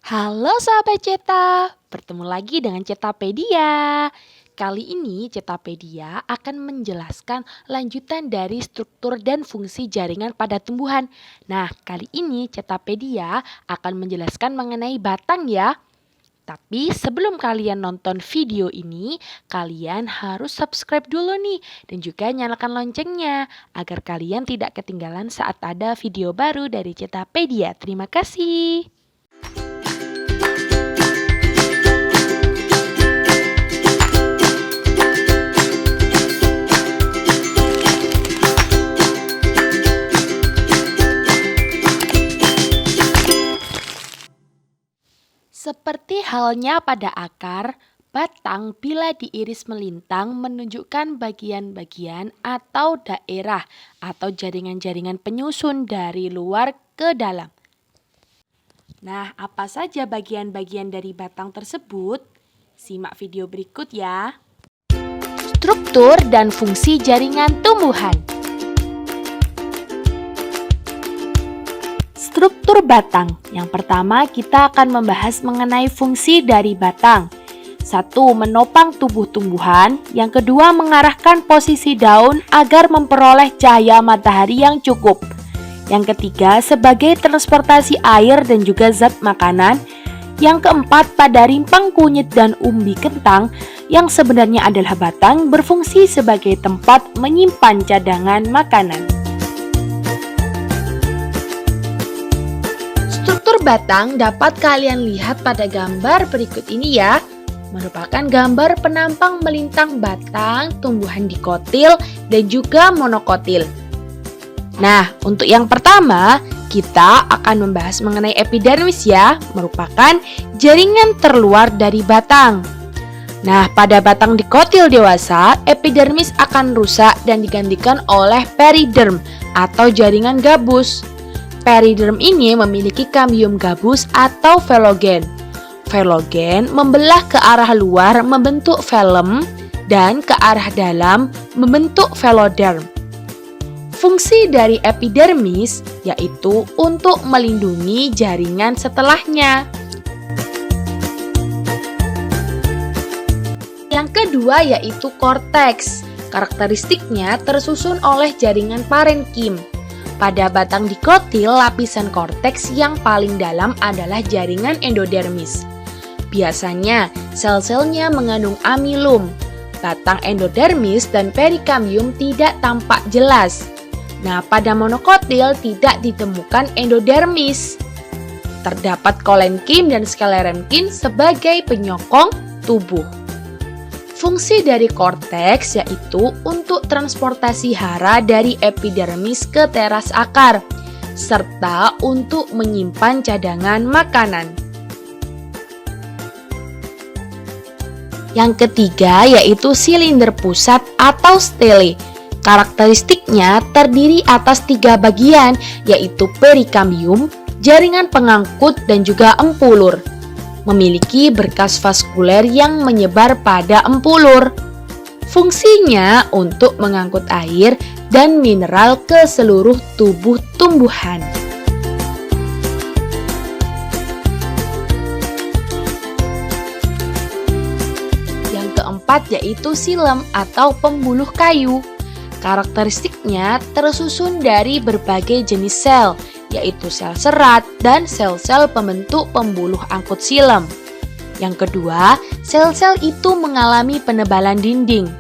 Halo sahabat Ceta, bertemu lagi dengan Cetapedia. Kali ini Cetapedia akan menjelaskan lanjutan dari struktur dan fungsi jaringan pada tumbuhan. Nah, kali ini Cetapedia akan menjelaskan mengenai batang ya. Tapi sebelum kalian nonton video ini, kalian harus subscribe dulu nih dan juga nyalakan loncengnya agar kalian tidak ketinggalan saat ada video baru dari Cetapedia. Terima kasih. Seperti halnya pada akar, batang bila diiris melintang menunjukkan bagian-bagian atau daerah atau jaringan-jaringan penyusun dari luar ke dalam. Nah, apa saja bagian-bagian dari batang tersebut? Simak video berikut ya. Struktur dan fungsi jaringan tumbuhan. Struktur batang. Yang pertama, kita akan membahas mengenai fungsi dari batang. 1. Menopang tubuh tumbuhan. Yang kedua, mengarahkan posisi daun agar memperoleh cahaya matahari yang cukup. Yang ketiga, sebagai transportasi air dan juga zat makanan. Yang keempat, pada rimpang kunyit dan umbi kentang, yang sebenarnya adalah batang, berfungsi sebagai tempat menyimpan cadangan makanan. Struktur batang dapat kalian lihat pada gambar berikut ini ya. Merupakan gambar penampang melintang batang, tumbuhan dikotil, dan juga monokotil. Nah, untuk yang pertama, kita akan membahas mengenai epidermis ya, merupakan jaringan terluar dari batang. Nah, pada batang dikotil dewasa, epidermis akan rusak dan digantikan oleh periderm atau jaringan gabus. Periderm ini memiliki kambium gabus atau velogen. Velogen membelah ke arah luar membentuk velum dan ke arah dalam membentuk veloderm. Fungsi dari epidermis yaitu untuk melindungi jaringan setelahnya. Yang kedua yaitu korteks. Karakteristiknya tersusun oleh jaringan parenkim. Pada batang dikotil, lapisan korteks yang paling dalam adalah jaringan endodermis. Biasanya, sel-selnya mengandung amilum. Batang endodermis dan perikambium tidak tampak jelas. Nah, pada monokotil tidak ditemukan endodermis. Terdapat kolenkim dan sklerenkim sebagai penyokong tubuh. Fungsi dari korteks yaitu untuk transportasi hara dari epidermis ke teras akar, serta untuk menyimpan cadangan makanan. Yang ketiga yaitu silinder pusat atau stele. Karakteristiknya terdiri atas 3 bagian, yaitu perikambium, jaringan pengangkut, dan juga empulur. Memiliki berkas vaskuler yang menyebar pada empulur. Fungsinya untuk mengangkut air dan mineral ke seluruh tubuh tumbuhan. Yang keempat yaitu silem atau pembuluh kayu. Karakteristiknya tersusun dari berbagai jenis sel, yaitu sel serat dan sel-sel pembentuk pembuluh angkut silem. Yang kedua, sel-sel itu mengalami penebalan dinding.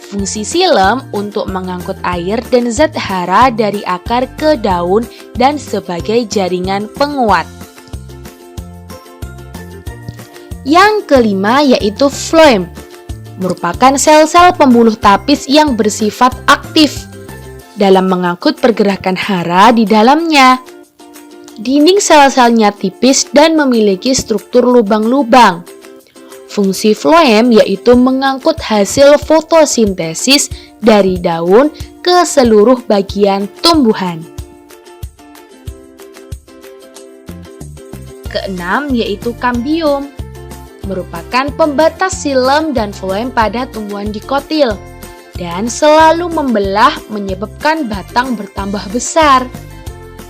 Fungsi silem untuk mengangkut air dan zat hara dari akar ke daun dan sebagai jaringan penguat. Yang kelima yaitu floem, merupakan sel-sel pembuluh tapis yang bersifat aktif dalam mengangkut pergerakan hara di dalamnya. Dinding sel-selnya tipis dan memiliki struktur lubang-lubang. Fungsi floem yaitu mengangkut hasil fotosintesis dari daun ke seluruh bagian tumbuhan. Keenam yaitu kambium, merupakan pembatas silem dan floem pada tumbuhan dikotil dan selalu membelah menyebabkan batang bertambah besar.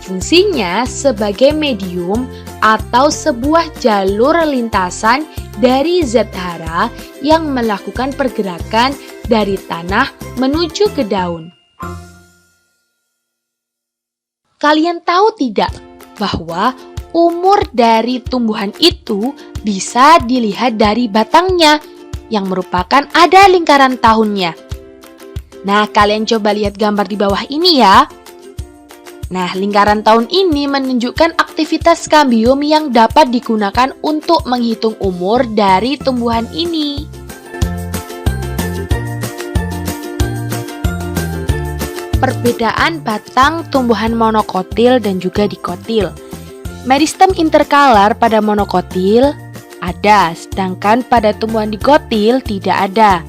Fungsinya sebagai medium atau sebuah jalur lintasan dari zat hara yang melakukan pergerakan dari tanah menuju ke daun. Kalian tahu tidak bahwa umur dari tumbuhan itu bisa dilihat dari batangnya yang merupakan ada lingkaran tahunnya. Nah, kalian coba lihat gambar di bawah ini ya. Nah, lingkaran tahun ini menunjukkan aktivitas kambium yang dapat digunakan untuk menghitung umur dari tumbuhan ini. Perbedaan batang tumbuhan monokotil dan juga dikotil. Meristem interkalar pada monokotil ada, sedangkan pada tumbuhan dikotil tidak ada.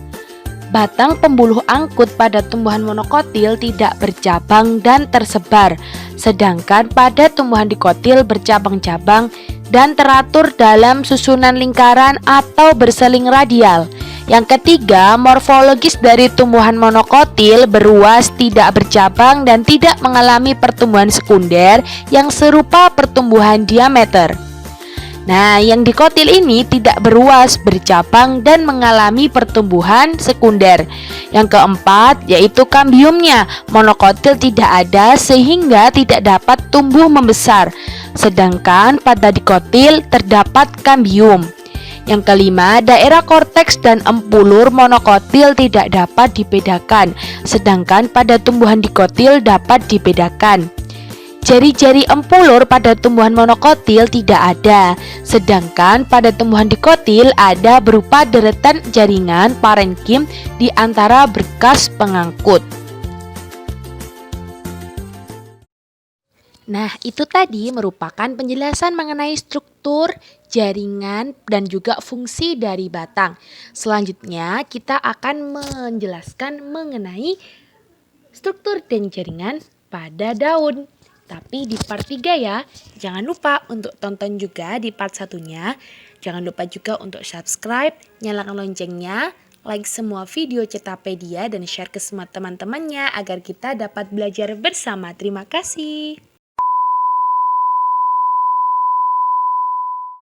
Batang pembuluh angkut pada tumbuhan monokotil tidak bercabang dan tersebar, sedangkan pada tumbuhan dikotil bercabang-cabang dan teratur dalam susunan lingkaran atau berseling radial. Yang ketiga, morfologis dari tumbuhan monokotil beruas, tidak bercabang, dan tidak mengalami pertumbuhan sekunder yang serupa pertumbuhan diameter. Nah, yang dikotil ini tidak beruas, bercabang, dan mengalami pertumbuhan sekunder. Yang keempat, yaitu kambiumnya. Monokotil tidak ada sehingga tidak dapat tumbuh membesar, sedangkan pada dikotil terdapat kambium. Yang kelima, daerah korteks dan empulur monokotil tidak dapat dibedakan, sedangkan pada tumbuhan dikotil dapat dibedakan. Jari-jari empulur pada tumbuhan monokotil tidak ada, sedangkan pada tumbuhan dikotil ada berupa deretan jaringan parenkim di antara berkas pengangkut. Nah, itu tadi merupakan penjelasan mengenai struktur, jaringan, dan juga fungsi dari batang. Selanjutnya, kita akan menjelaskan mengenai struktur dan jaringan pada daun. Tapi di part 3 ya. Jangan lupa untuk tonton juga di part 1-nya. Jangan lupa juga untuk subscribe, nyalakan loncengnya, like semua video Cetapedia, dan share ke semua teman-temannya agar kita dapat belajar bersama. Terima kasih.